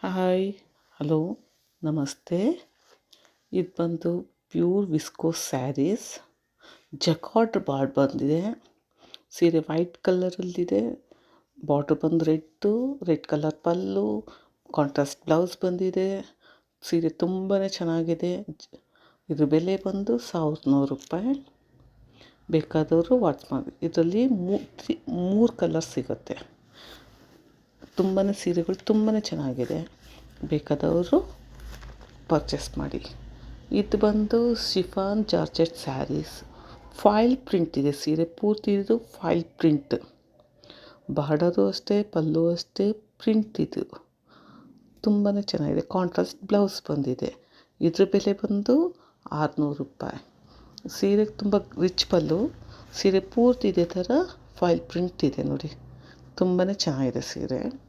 Hi, hello, ನಮಸ್ತೆ. ಇದು ಬಂದು pure viscose sarees. Jacquard border ಬಂದಿದೆ. ಸೀರೆ ವೈಟ್ ಕಲರಲ್ಲಿದೆ. ಬಾರ್ಡ್ರ್ ಬಂದು red colour pallu, contrast blouse ಬಂದಿದೆ. ಸೀರೆ ತುಂಬಾ ಚೆನ್ನಾಗಿದೆ. ಇದ್ರ ಬೆಲೆ ಬಂದು 1100 ರೂಪಾಯಿ. ಬೇಕಾದವರು ವಾಚ್ ಮಾಡಿ. ಇದರಲ್ಲಿ ಮೂರು ಕಲರ್ ಸಿಗುತ್ತೆ. ಸೀರೆಗಳು ತುಂಬಾ ಚೆನ್ನಾಗಿದೆ. ಬೇಕಾದವರು ಪರ್ಚೇಸ್ ಮಾಡಿ. ಇದು ಬಂದು chiffon georgette sarees. Foil print ಇದೆ. ಸೀರೆ ಪೂರ್ತಿ ಇದು ಫಾಯಿಲ್ ಪ್ರಿಂಟ್. ಬಾರ್ಡರು ಅಷ್ಟೇ, ಪಲ್ಲು ಅಷ್ಟೇ, ಪ್ರಿಂಟ್ ಇದು ತುಂಬಾ ಚೆನ್ನಾಗಿದೆ. ಕಾಂಟ್ರಾಸ್ಟ್ ಬ್ಲೌಸ್ ಬಂದಿದೆ. ಇದ್ರ ಬೆಲೆ ಬಂದು 600 ರೂಪಾಯಿ. ಸೀರೆಗೆ ತುಂಬ ರಿಚ್ ಪಲ್ಲು. ಸೀರೆ ಪೂರ್ತಿ ಇದೇ ಥರ ಫಾಯಿಲ್ ಪ್ರಿಂಟ್ ಇದೆ ನೋಡಿ. ತುಂಬಾ ಚೆನ್ನಾಗಿದೆ ಸೀರೆ.